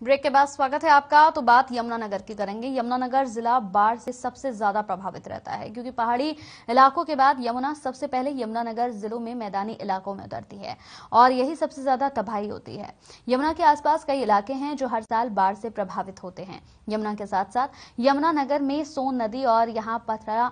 Break के बाद स्वागत है आपका। तो बात यमुनानगर की करेंगे। यमुनानगर जिला बाढ़ से सबसे ज्यादा प्रभावित रहता है क्योंकि पहाड़ी इलाकों के बाद यमुना सबसे पहले यमुनानगर जिलों में मैदानी इलाकों में उतरती है और यही सबसे ज्यादा तबाही होती है। यमुना के आसपास कई इलाके हैं जो हर साल बाढ़ से प्रभावित होते हैं। यमुना के साथ साथ यमुनानगर में सोन नदी और यहाँ पथरा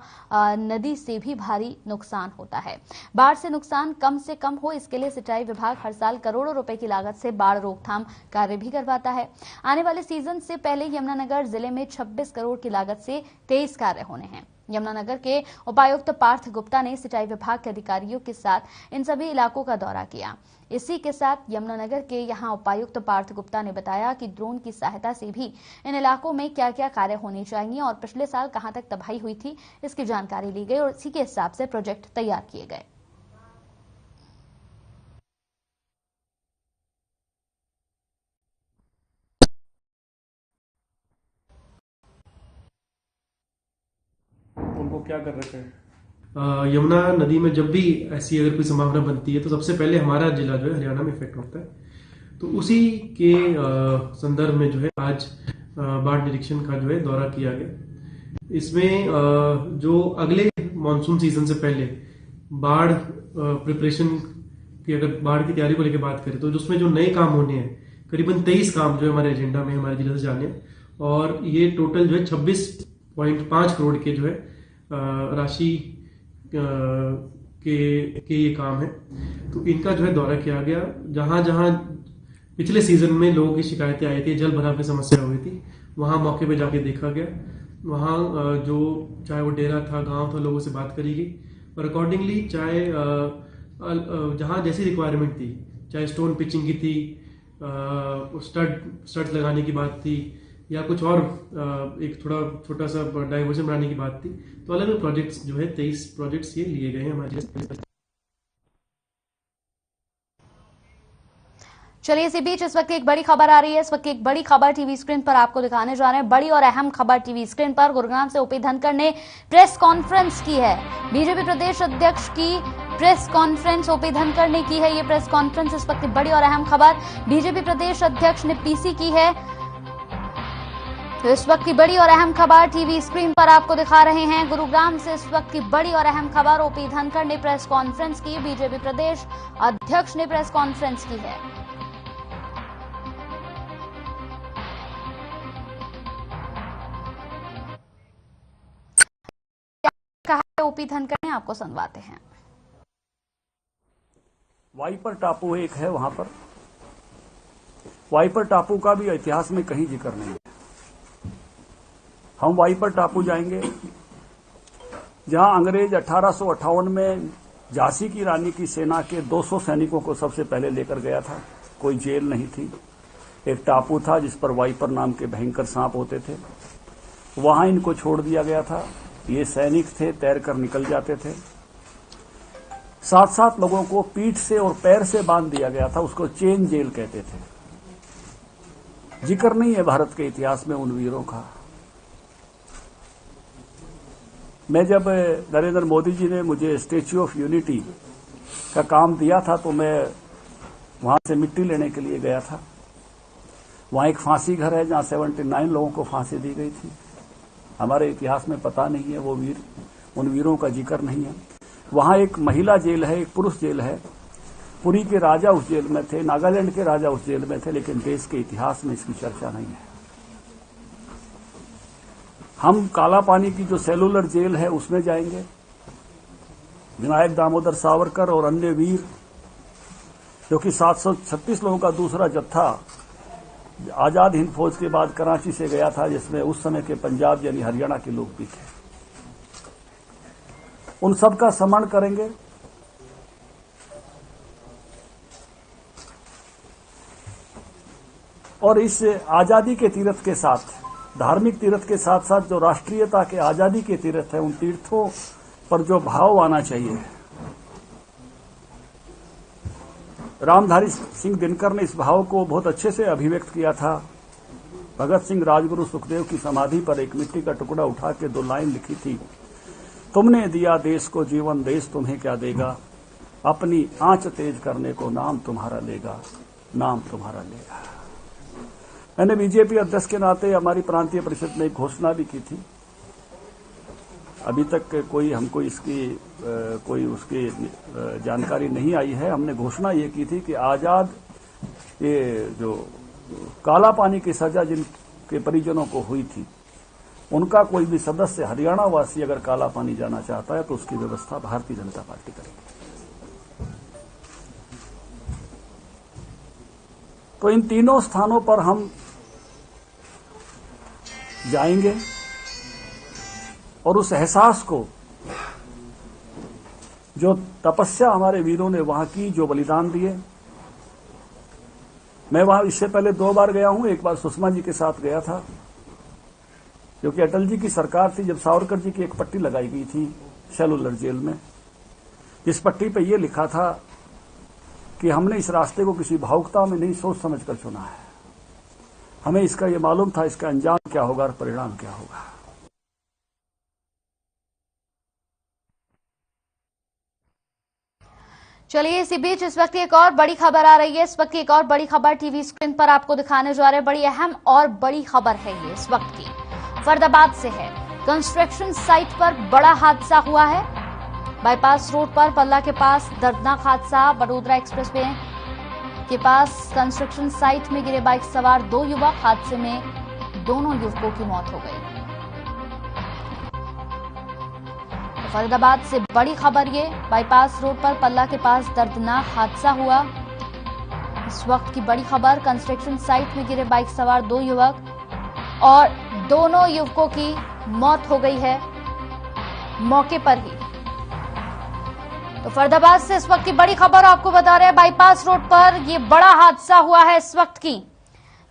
नदी से भी भारी नुकसान होता है। बाढ़ से नुकसान कम से कम हो, इसके लिए सिंचाई विभाग हर साल करोड़ों रुपए की लागत से बाढ़ रोकथाम कार्य भी करवाता है। आने वाले सीजन से पहले यमुनानगर जिले में 26 करोड़ की लागत से 23 कार्य होने हैं। यमुनानगर के उपायुक्त पार्थ गुप्ता ने सिंचाई विभाग के अधिकारियों के साथ इन सभी इलाकों का दौरा किया। इसी के साथ यमुनानगर के यहां उपायुक्त पार्थ गुप्ता ने बताया कि ड्रोन की सहायता से भी इन इलाकों में क्या क्या कार्य होने चाहिए और पिछले साल कहां तक तबाही हुई थी इसकी जानकारी ली गई और इसी के हिसाब से प्रोजेक्ट तैयार किए गए। उनको क्या कर रखे हैं? यमुना नदी में जब भी ऐसी अगर कोई संभावना बनती है तो सबसे पहले हमारा जिला जो है हरियाणा में इफेक्ट होता है। तो उसी के संदर्भ में जो है आज बाढ़ निरीक्षण का जो है दौरा किया गया। इसमें जो अगले मानसून सीजन से पहले बाढ़ प्रिपरेशन की, अगर बाढ़ की तैयारी को लेकर बात करें तो उसमें जो नए काम होने हैं, करीबन 23 काम जो है हमारे एजेंडा में हमारे जिले से जाने हैं और ये टोटल जो है 26.5 करोड़ के जो है राशि के ये काम है। तो इनका जो है दौरा किया गया। जहां जहां पिछले सीजन में लोगों की शिकायतें आई थी, जल भराव की समस्या हुई थी, वहां मौके पे जाके देखा गया। वहां जो चाहे वो डेरा था, गांव था, लोगों से बात करी गई और अकॉर्डिंगली चाहे जहां जैसी रिक्वायरमेंट थी, चाहे स्टोन पिचिंग की थी, स्टड लगाने की बात थी या कुछ और एक थोड़ा छोटा सा डाइवर्जन बनाने की बात थी, तो अलग अलग प्रोजेक्ट्स जो है 23 प्रोजेक्ट्स ये लिए गए हैं हमारे। चलिए, इसी बीच इस वक्त एक बड़ी खबर आ रही है। इस वक्त एक बड़ी खबर टीवी स्क्रीन पर आपको दिखाने जा रहे हैं। बड़ी और अहम खबर टीवी स्क्रीन पर। गुरुग्राम से ओपी धनखड़ ने प्रेस कॉन्फ्रेंस की है। बीजेपी प्रदेश अध्यक्ष की प्रेस कॉन्फ्रेंस ओपी धनखड़ ने की है। ये प्रेस कॉन्फ्रेंस इस वक्त बड़ी और अहम खबर बीजेपी प्रदेश अध्यक्ष ने पीसी की है। तो इस वक्त की बड़ी और अहम खबर टीवी स्क्रीन पर आपको दिखा रहे हैं। गुरुग्राम से इस वक्त की बड़ी और अहम खबर, ओपी धनखड़ ने प्रेस कॉन्फ्रेंस की। बीजेपी प्रदेश अध्यक्ष ने प्रेस कॉन्फ्रेंस की है। कहा ओपी धनखड़ ने, आपको सुनवाते हैं। वाइपर टापू एक है, वहां पर वाइपर टापू का भी इतिहास में कहीं जिक्र नहीं है। हम वाइपर टापू जाएंगे जहां अंग्रेज 1858 में झांसी की रानी की सेना के 200 सैनिकों को सबसे पहले लेकर गया था। कोई जेल नहीं थी, एक टापू था जिस पर वाइपर नाम के भयंकर सांप होते थे। वहां इनको छोड़ दिया गया था। ये सैनिक थे, तैरकर निकल जाते थे। 7-7 लोगों को पीठ से और पैर से बांध दिया गया था, उसको चेन जेल कहते थे। जिक्र नहीं है भारत के इतिहास में उन वीरों का। मैं जब नरेंद्र मोदी जी ने मुझे स्टैच्यू ऑफ यूनिटी का काम दिया था तो मैं वहां से मिट्टी लेने के लिए गया था। वहां एक फांसी घर है जहां 79 लोगों को फांसी दी गई थी। हमारे इतिहास में पता नहीं है वो वीर, उन वीरों का जिक्र नहीं है। वहां एक महिला जेल है, एक पुरुष जेल है। पुरी के राजा उस जेल में थे, नागालैंड के राजा उस जेल में थे, लेकिन देश के इतिहास में इसकी चर्चा नहीं है। हम काला पानी की जो सेलुलर जेल है उसमें जाएंगे। विनायक दामोदर सावरकर और अन्य वीर, जो कि 736 लोगों का दूसरा जत्था आजाद हिंद फौज के बाद कराची से गया था, जिसमें उस समय के पंजाब यानी हरियाणा के लोग भी थे, उन सब का स्मरण करेंगे। और इस आजादी के तीर्थ के साथ, धार्मिक तीर्थ के साथ साथ जो राष्ट्रीयता के आजादी के तीर्थ है, उन तीर्थों पर जो भाव आना चाहिए, रामधारी सिंह दिनकर ने इस भाव को बहुत अच्छे से अभिव्यक्त किया था। भगत सिंह, राजगुरु, सुखदेव की समाधि पर एक मिट्टी का टुकड़ा उठा के 2 लाइन लिखी थी, तुमने दिया देश को जीवन, देश तुम्हें क्या देगा, अपनी आंच तेज करने को नाम तुम्हारा लेगा, नाम तुम्हारा लेगा। मैंने बीजेपी अध्यक्ष के नाते हमारी प्रांतीय परिषद में एक घोषणा भी की थी। अभी तक कोई हमको इसकी कोई उसकी जानकारी नहीं आई है। हमने घोषणा ये की थी कि आजाद ये जो काला पानी की सजा जिनके परिजनों को हुई थी, उनका कोई भी सदस्य हरियाणा वासी अगर काला पानी जाना चाहता है तो उसकी व्यवस्था भारतीय जनता पार्टी करेगी। तो इन तीनों स्थानों पर हम जाएंगे और उस एहसास को, जो तपस्या हमारे वीरों ने वहां की, जो बलिदान दिए, मैं वहां इससे पहले 2 बार गया हूं। एक बार सुषमा जी के साथ गया था, क्योंकि अटल जी की सरकार थी जब सावरकर जी की एक पट्टी लगाई गई थी सेलुलर जेल में। इस पट्टी पे ये लिखा था कि हमने इस रास्ते को किसी भावुकता में नहीं, सोच समझ कर चुना है। हमें इसका ये मालूम था इसका अंजाम क्या होगा और परिणाम क्या होगा। चलिए, इसी बीच इस वक्त एक और बड़ी खबर आ रही है। इस वक्त की एक और बड़ी खबर टीवी स्क्रीन पर आपको दिखाने जा रहे हैं। बड़ी अहम और बड़ी खबर है ये इस वक्त की, फरीदाबाद से है। कंस्ट्रक्शन साइट पर बड़ा हादसा हुआ है। बाईपास रोड पर पल्ला के पास दर्दनाक हादसा। वडोदरा एक्सप्रेसवे के पास कंस्ट्रक्शन साइट में गिरे बाइक सवार 2 युवक। हादसे में दोनों युवकों की मौत हो गई। फरीदाबाद से बड़ी खबर ये, बाईपास रोड पर पल्ला के पास दर्दनाक हादसा हुआ। इस वक्त की बड़ी खबर, कंस्ट्रक्शन साइट में गिरे बाइक सवार 2 युवक और दोनों युवकों की मौत हो गई है मौके पर ही। तो फरीदाबाद से इस वक्त की बड़ी खबर आपको बता रहे हैं, बाईपास रोड पर ये बड़ा हादसा हुआ है इस वक्त की।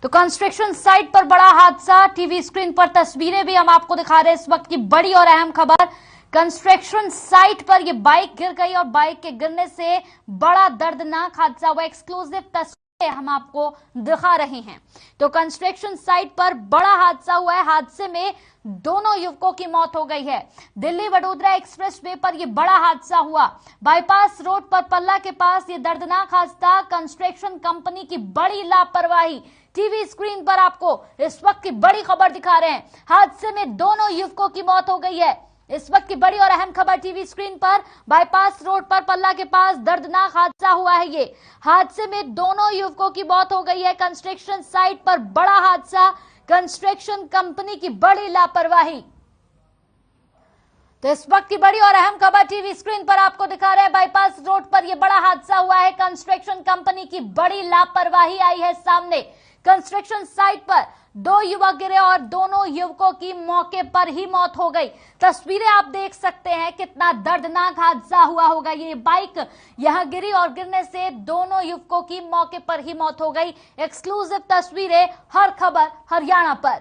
तो कंस्ट्रक्शन साइट पर बड़ा हादसा, टीवी स्क्रीन पर तस्वीरें भी हम आपको दिखा रहे हैं। इस वक्त की बड़ी और अहम खबर, कंस्ट्रक्शन साइट पर ये बाइक गिर गई और बाइक के गिरने से बड़ा दर्दनाक हादसा हुआ। एक्सक्लूसिव तस्वीरें हम आपको दिखा रहे हैं। तो कंस्ट्रक्शन साइट पर बड़ा हादसा हुआ है। हादसे में दोनों युवकों की मौत हो गई है। दिल्ली वडोदरा एक्सप्रेसवे पर यह बड़ा हादसा हुआ। बाईपास रोड पर पल्ला के पास यह दर्दनाक हादसा, कंस्ट्रक्शन कंपनी की बड़ी लापरवाही। टीवी स्क्रीन पर आपको इस वक्त की बड़ी खबर दिखा रहे हैं। हादसे में दोनों युवकों की मौत हो गई है। इस वक्त की बड़ी और अहम खबर टीवी स्क्रीन पर, बाईपास रोड पर पल्ला के पास दर्दनाक हादसा हुआ है। ये हादसे में दोनों युवकों की मौत हो गई है। कंस्ट्रक्शन साइट पर बड़ा हादसा, कंस्ट्रक्शन कंपनी की बड़ी लापरवाही। तो इस वक्त की बड़ी और अहम खबर टीवी स्क्रीन पर आपको दिखा रहे हैं। बाईपास रोड पर यह बड़ा हादसा हुआ है। कंस्ट्रक्शन कंपनी की बड़ी लापरवाही आई है सामने। कंस्ट्रक्शन साइट पर 2 युवक गिरे और दोनों युवकों की मौके पर ही मौत हो गई। तस्वीरें आप देख सकते हैं, कितना दर्दनाक हादसा हुआ होगा। ये बाइक यहां गिरी और गिरने से दोनों युवकों की मौके पर ही मौत हो गई। एक्सक्लूसिव तस्वीरें, हर खबर हरियाणा पर।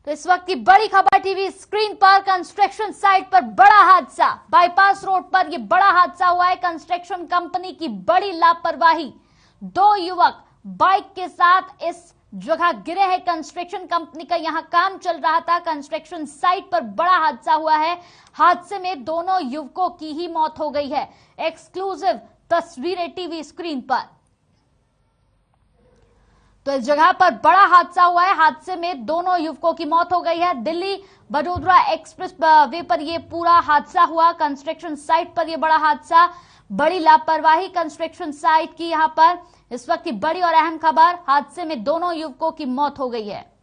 तो इस वक्त की बड़ी खबर टीवी स्क्रीन पर, कंस्ट्रक्शन साइट पर बड़ा हादसा, बाईपास रोड पर यह बड़ा हादसा हुआ है। कंस्ट्रक्शन कंपनी की बड़ी लापरवाही। 2 युवक बाइक के साथ इस जगह गिरे हैं। कंस्ट्रक्शन कंपनी का यहां काम चल रहा था। कंस्ट्रक्शन साइट पर बड़ा हादसा हुआ है। हादसे में दोनों युवकों की ही मौत हो गई है। एक्सक्लूसिव तस्वीरें टीवी स्क्रीन पर। तो इस जगह पर बड़ा हादसा हुआ है। हादसे में दोनों युवकों की मौत हो गई है। दिल्ली वडोदरा एक्सप्रेस वे पर यह पूरा हादसा हुआ। कंस्ट्रक्शन साइट पर यह बड़ा हादसा, बड़ी लापरवाही कंस्ट्रक्शन साइट की यहां पर। इस वक्त की बड़ी और अहम खबर, हादसे में दोनों युवकों की मौत हो गई है।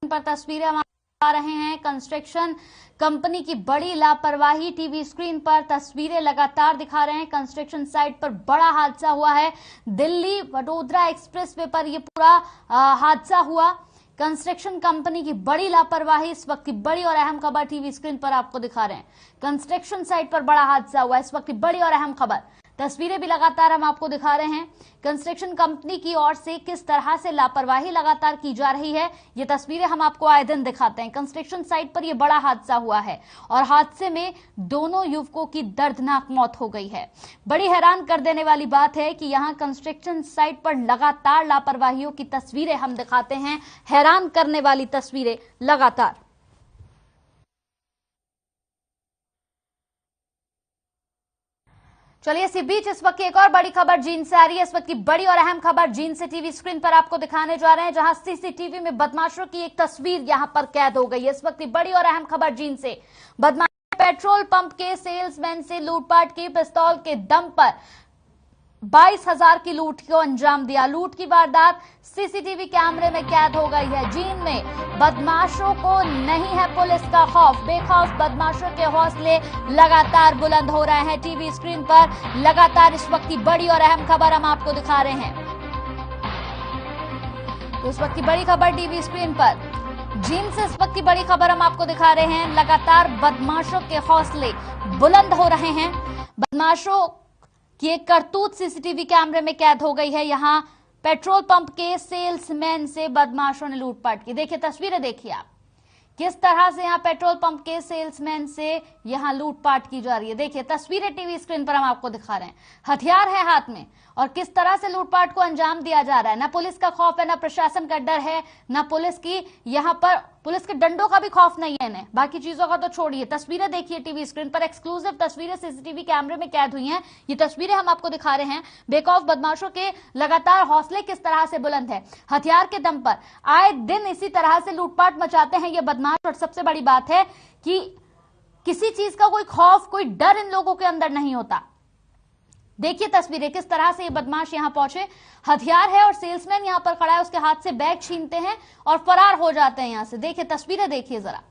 पर तस्वीरें हम आ रहे हैं। कंस्ट्रक्शन कंपनी की बड़ी लापरवाही टीवी स्क्रीन पर तस्वीरें लगातार दिखा रहे हैं। कंस्ट्रक्शन साइट पर बड़ा हादसा हुआ है। दिल्ली वडोदरा एक्सप्रेसवे पर यह पूरा हादसा हुआ। कंस्ट्रक्शन कंपनी की बड़ी लापरवाही, इस वक्त की बड़ी और अहम खबर टीवी स्क्रीन पर आपको दिखा रहे हैं। कंस्ट्रक्शन साइट पर बड़ा हादसा हुआ, इस वक्त की बड़ी और अहम खबर। तस्वीरें भी लगातार हम आपको दिखा रहे हैं। कंस्ट्रक्शन कंपनी की ओर से किस तरह से लापरवाही लगातार की जा रही है, ये तस्वीरें हम आपको आए दिन दिखाते हैं। कंस्ट्रक्शन साइट पर यह बड़ा हादसा हुआ है और हादसे में दोनों युवकों की दर्दनाक मौत हो गई है। बड़ी हैरान कर देने वाली बात है कि यहां कंस्ट्रक्शन साइट पर लगातार लापरवाहियों की तस्वीरें हम दिखाते हैं, हैरान करने वाली तस्वीरें लगातार। चलिए इसी बीच इस वक्त की एक और बड़ी खबर जींद से आ रही है। इस वक्त की बड़ी और अहम खबर जींद से टीवी स्क्रीन पर आपको दिखाने जा रहे हैं, जहां सीसीटीवी में बदमाशों की एक तस्वीर यहां पर कैद हो गई है। इस वक्त की बड़ी और अहम खबर जींद से, बदमाश पेट्रोल पंप के सेल्समैन से लूटपाट की, पिस्तौल के दम पर 22,000 की लूट को अंजाम दिया। लूट की वारदात सीसीटीवी कैमरे में कैद हो गई है। जींद में बदमाशों को नहीं है पुलिस का खौफ, बेखौफ बदमाशों के हौसले लगातार बुलंद हो रहे हैं। टीवी स्क्रीन पर लगातार इस वक्त की बड़ी और अहम खबर हम आपको दिखा रहे हैं। तो इस वक्त की बड़ी खबर टीवी स्क्रीन पर जींद से, इस वक्त की बड़ी खबर हम आपको दिखा रहे हैं। लगातार बदमाशों के हौसले बुलंद हो रहे हैं। बदमाशों की एक करतूत सीसीटीवी कैमरे में कैद हो गई है। यहां पेट्रोल पंप के सेल्समैन से बदमाशों ने लूटपाट की। देखिए तस्वीरें, देखिए आप किस तरह से यहां पेट्रोल पंप के सेल्समैन से यहां लूटपाट की जा रही है। देखिए तस्वीरें टीवी स्क्रीन पर हम आपको दिखा रहे हैं। हथियार है हाथ में और किस तरह से लूटपाट को अंजाम दिया जा रहा है। ना पुलिस का खौफ है, ना प्रशासन का डर है, ना पुलिस की यहां पर पुलिस के डंडों का भी खौफ नहीं है इन्हें। बाकी चीजों का तो छोड़िए, तस्वीरें देखिए टीवी स्क्रीन पर। एक्सक्लूसिव तस्वीरें सीसीटीवी कैमरे में कैद हुई हैं। ये तस्वीरें हम आपको दिखा रहे हैं। बेखौफ बदमाशों के लगातार हौसले किस तरह से बुलंद है। हथियार के दम पर आए दिन इसी तरह से लूटपाट मचाते हैं ये बदमाश। और सबसे बड़ी बात है कि किसी चीज का कोई खौफ, कोई डर इन लोगों के अंदर नहीं होता। देखिए तस्वीरें, किस तरह से ये बदमाश यहां पहुंचे। हथियार है और सेल्समैन यहां पर खड़ा है, उसके हाथ से बैग छीनते हैं और फरार हो जाते हैं यहां से। देखिए तस्वीरें, देखिए जरा,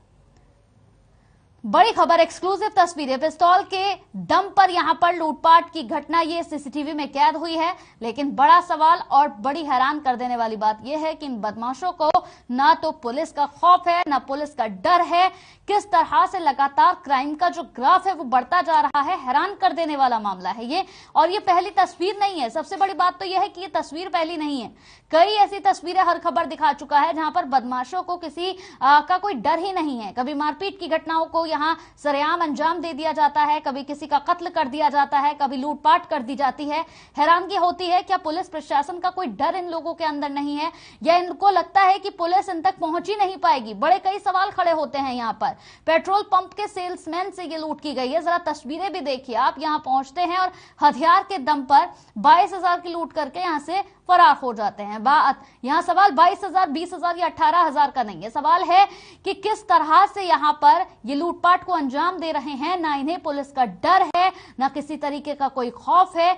बड़ी खबर, एक्सक्लूसिव तस्वीरें। पिस्तौल के दम पर यहां पर लूटपाट की घटना ये सीसीटीवी में कैद हुई है। लेकिन बड़ा सवाल और बड़ी हैरान कर देने वाली बात यह है कि इन बदमाशों को ना तो पुलिस का खौफ है, ना पुलिस का डर है। किस तरह से लगातार क्राइम का जो ग्राफ है वो बढ़ता जा रहा है, हैरान कर देने वाला मामला है ये। और ये पहली तस्वीर नहीं है। सबसे बड़ी बात तो यह है कि ये तस्वीर पहली नहीं है। कई ऐसी तस्वीरें हर खबर दिखा चुका है जहां पर बदमाशों को किसी का कोई डर ही नहीं है। कभी मारपीट की घटनाओं को यहां सरेआम अंजाम दे दिया जाता है, कभी किसी का कत्ल कर दिया जाता है, कभी लूटपाट कर दी जाती है। हैरानगी होती है क्या पुलिस प्रशासन का कोई डर इन लोगों के अंदर नहीं है, या इनको लगता है कि पुलिस इन तक पहुंच ही नहीं पाएगी। बड़े कई सवाल खड़े होते हैं यहां पर। पेट्रोल पंप के सेल्समैन से ये लूट की गई है। जरा तस्वीरें भी देखिए आप। यहां पहुंचते हैं और हथियार के दम पर 22,000 की लूट करके यहां से फरार हो जाते हैं। बात यहां सवाल 22,000, 20,000 या 18,000 का नहीं है। सवाल है कि किस तरह से यहां पर ये लूटपाट को अंजाम दे रहे हैं। ना इन्हें पुलिस का डर है, ना किसी तरीके का कोई खौफ है।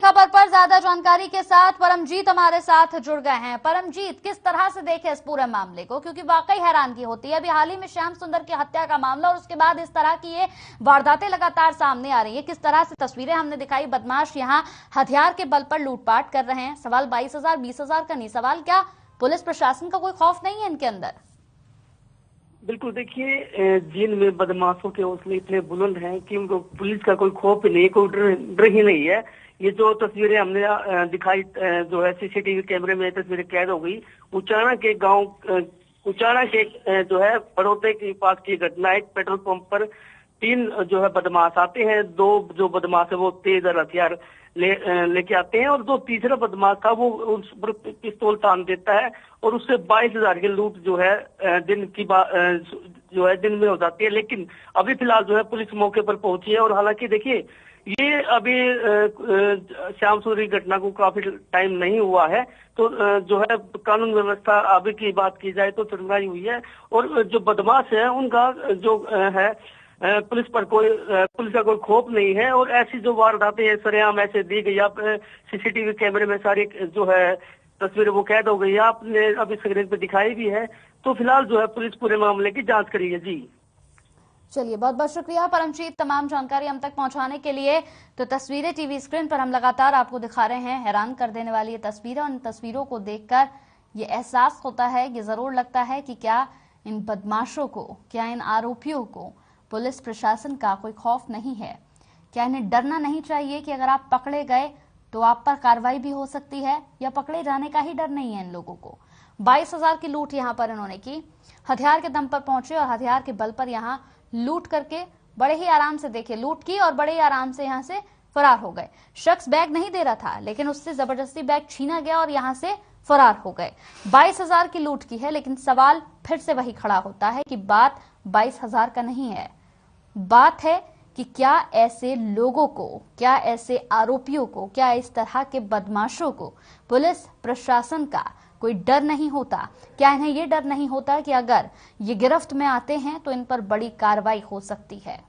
खबर पर ज्यादा जानकारी के साथ परमजीत हमारे साथ जुड़ गए हैं। परमजीत, किस तरह से देखे इस पूरे मामले को, क्योंकि वाकई हैरानगी होती है। अभी हाल ही में श्याम सुंदर की हत्या का मामला और उसके बाद इस तरह की ये वारदातें लगातार सामने आ रही है। किस तरह से तस्वीरें हमने दिखाई, बदमाश यहाँ हथियार के बल पर लूटपाट कर रहे हैं। सवाल 22,000, 20,000 का नहीं, सवाल क्या पुलिस प्रशासन का कोई खौफ नहीं है इनके अंदर? बिल्कुल, देखिए जींद में बदमाशों के हौसले इतने बुलंद हैं कि उनको पुलिस का कोई खौफ नहीं, कोई डर ही नहीं है। ये जो तस्वीरें हमने दिखाई, जो है सीसीटीवी कैमरे में तस्वीरें कैद हो गई। उचाना के गांव, उचाना के जो है बड़ौते के पास की घटना है। पेट्रोल पंप पर 3 जो है बदमाश आते हैं। 2 जो बदमाश है वो तेज हथियार लेके आते हैं और जो तीसरा बदमाश था वो उस पर पिस्तौल तान देता है और उससे 22,000 की लूट जो है दिन में हो जाती है। लेकिन अभी फिलहाल जो है पुलिस मौके पर पहुंची है। और हालांकि देखिए ये अभी श्याम सुंदर की घटना को काफी टाइम नहीं हुआ है, तो जो है कानून व्यवस्था अभी की बात की जाए तो चरमराई हुई है। और जो बदमाश है उनका जो है पुलिस का कोई खौफ नहीं है। और ऐसी जो वारदातें हैं सरेआम ऐसे दी गई, आप सीसीटीवी कैमरे में सारी जो है तस्वीरें वो कैद हो गई है, आपने अभी स्क्रीन पे दिखाई भी है। तो फिलहाल जो है पुलिस पूरे मामले की जांच करी है। जी चलिए, बहुत बहुत शुक्रिया परमजीत तमाम जानकारी हम तक पहुंचाने के लिए। तो तस्वीरें टीवी स्क्रीन पर हम लगातार आपको दिखा रहे हैं। हैरान कर देने वाली ये तस्वीरें, उन तस्वीरों को देखकर ये एहसास होता है, ये जरूर लगता है कि क्या इन बदमाशों को, क्या इन आरोपियों को पुलिस प्रशासन का कोई खौफ नहीं है? क्या इन्हें डरना नहीं चाहिए कि अगर आप पकड़े गए तो आप पर कार्रवाई भी हो सकती है? या पकड़े जाने का ही डर नहीं है इन लोगों को? 22,000 की लूट यहां पर इन्होंने की, हथियार के दम पर पहुंचे और हथियार के बल पर यहां लूट करके बड़े ही आराम से, देखिए, लूट की और बड़े ही आराम से यहां से फरार हो गए। शख्स बैग नहीं दे रहा था, लेकिन उससे जबरदस्ती बैग छीना गया और यहां से फरार हो गए। 22,000 की लूट की है, लेकिन सवाल फिर से वही खड़ा होता है कि बात 22,000 का नहीं है। बात है कि क्या ऐसे लोगों को, क्या ऐसे आरोपियों को, क्या इस तरह के बदमाशों को पुलिस प्रशासन का कोई डर नहीं होता? क्या इन्हें यह डर नहीं होता कि अगर ये गिरफ्त में आते हैं तो इन पर बड़ी कार्रवाई हो सकती है?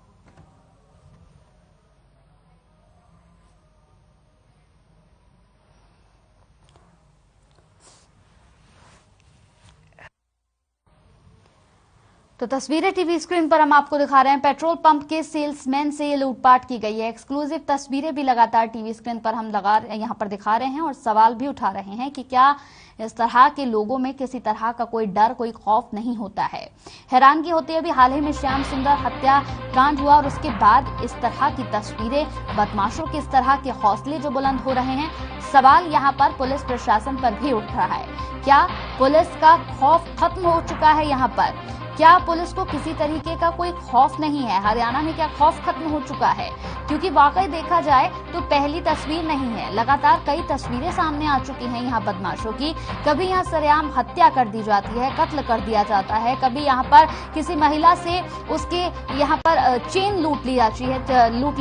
तो तस्वीरें टीवी स्क्रीन पर हम आपको दिखा रहे हैं। पेट्रोल पंप के सेल्समैन से ये लूटपाट की गई है। एक्सक्लूसिव तस्वीरें भी लगातार टीवी स्क्रीन पर हम यहां पर दिखा रहे हैं और सवाल भी उठा रहे हैं कि क्या इस तरह के लोगों में किसी तरह का कोई डर, कोई खौफ नहीं होता है? हैरानगी होती है, अभी हाल ही में श्याम सुंदर हत्याकांड हुआ और उसके बाद इस तरह की तस्वीरें, बदमाशों के इस तरह के हौसले जो बुलंद हो रहे हैं। सवाल यहाँ पर पुलिस प्रशासन पर भी उठ रहा है, क्या पुलिस का खौफ खत्म हो चुका है? यहाँ पर क्या पुलिस को किसी तरीके का कोई खौफ नहीं है? हरियाणा में क्या खौफ खत्म हो चुका है? क्योंकि वाकई देखा जाए तो पहली तस्वीर नहीं है, लगातार कई तस्वीरें सामने आ चुकी हैं यहाँ बदमाशों की। कभी यहाँ सरेआम हत्या कर दी जाती है, कत्ल कर दिया जाता है, कभी यहाँ पर किसी महिला से उसके यहाँ पर चेन लूट ली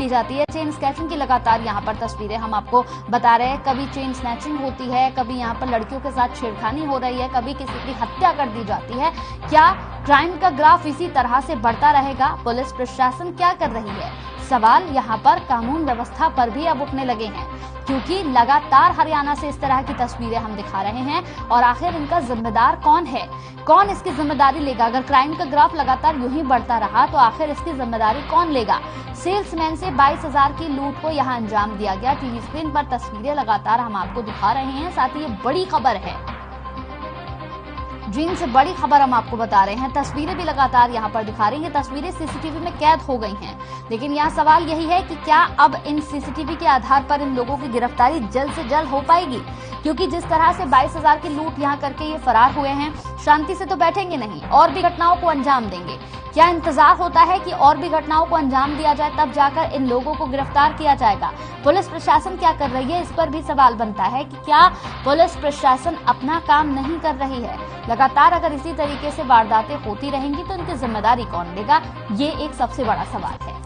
जाती है। चेन स्नैचिंग की लगातार यहाँ पर तस्वीरें हम आपको बता रहे हैं। कभी चेन स्नैचिंग होती है, कभी यहाँ पर लड़कियों के साथ छेड़खानी हो रही है, कभी किसी की हत्या कर दी जाती है। क्या क्राइम का ग्राफ इसी तरह से बढ़ता रहेगा? पुलिस प्रशासन क्या कर रही है? सवाल यहाँ पर कानून व्यवस्था पर भी अब उठने लगे हैं, क्योंकि लगातार हरियाणा से इस तरह की तस्वीरें हम दिखा रहे हैं। और आखिर इनका जिम्मेदार कौन है? कौन इसकी जिम्मेदारी लेगा? अगर क्राइम का ग्राफ लगातार यूं ही बढ़ता रहा तो आखिर इसकी जिम्मेदारी कौन लेगा? सेल्समैन से 22,000 की लूट को यहाँ अंजाम दिया गया। टीवी स्क्रीन पर तस्वीरें लगातार हम आपको दिखा रहे हैं। साथ ही ये बड़ी खबर है, जींद से बड़ी खबर हम आपको बता रहे हैं। तस्वीरें भी लगातार यहाँ पर दिखा रही हैं। तस्वीरें सीसीटीवी में कैद हो गई हैं, लेकिन यहाँ सवाल यही है कि क्या अब इन सीसीटीवी के आधार पर इन लोगों की गिरफ्तारी जल्द से जल्द हो पाएगी? क्योंकि जिस तरह से 22,000 की लूट यहाँ करके ये फरार हुए हैं, शांति से तो बैठेंगे नहीं, और भी घटनाओं को अंजाम देंगे। क्या इंतजार होता है कि और भी घटनाओं को अंजाम दिया जाए, तब जाकर इन लोगों को गिरफ्तार किया जाएगा? पुलिस प्रशासन क्या कर रही है, इस पर भी सवाल बनता है कि क्या पुलिस प्रशासन अपना काम नहीं कर रही है? लगातार अगर इसी तरीके से वारदातें होती रहेंगी तो इनकी जिम्मेदारी कौन लेगा? ये एक सबसे बड़ा सवाल है।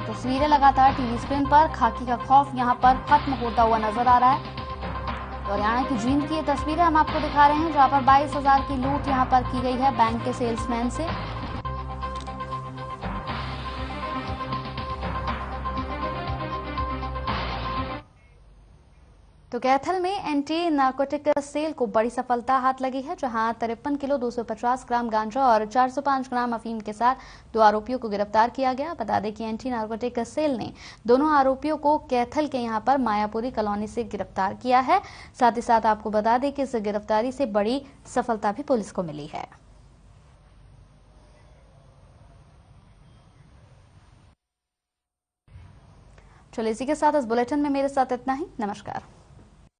तस्वीरें लगातार टीवी स्क्रीन पर, खाकी का खौफ यहां पर खत्म होता हुआ नजर आ रहा है। तो हरियाणा की जींद की ये तस्वीरें हम आपको दिखा रहे हैं, जहां पर 22,000 की लूट यहां पर की गई है बैंक के सेल्समैन से। तो कैथल में एंटी नार्कोटिक सेल को बड़ी सफलता हाथ लगी है, जहां 53 किलो 250 ग्राम गांजा और 405 ग्राम अफीम के साथ 2 आरोपियों को गिरफ्तार किया गया। बता दें कि एंटी नार्कोटिक सेल ने दोनों आरोपियों को कैथल के यहां पर मायापुरी कॉलोनी से गिरफ्तार किया है। साथ ही साथ आपको बता दें कि इस गिरफ्तारी से बड़ी सफलता भी पुलिस को मिली है। चलिए, इसी के साथ इस बुलेटिन में मेरे साथ इतना ही। नमस्कार।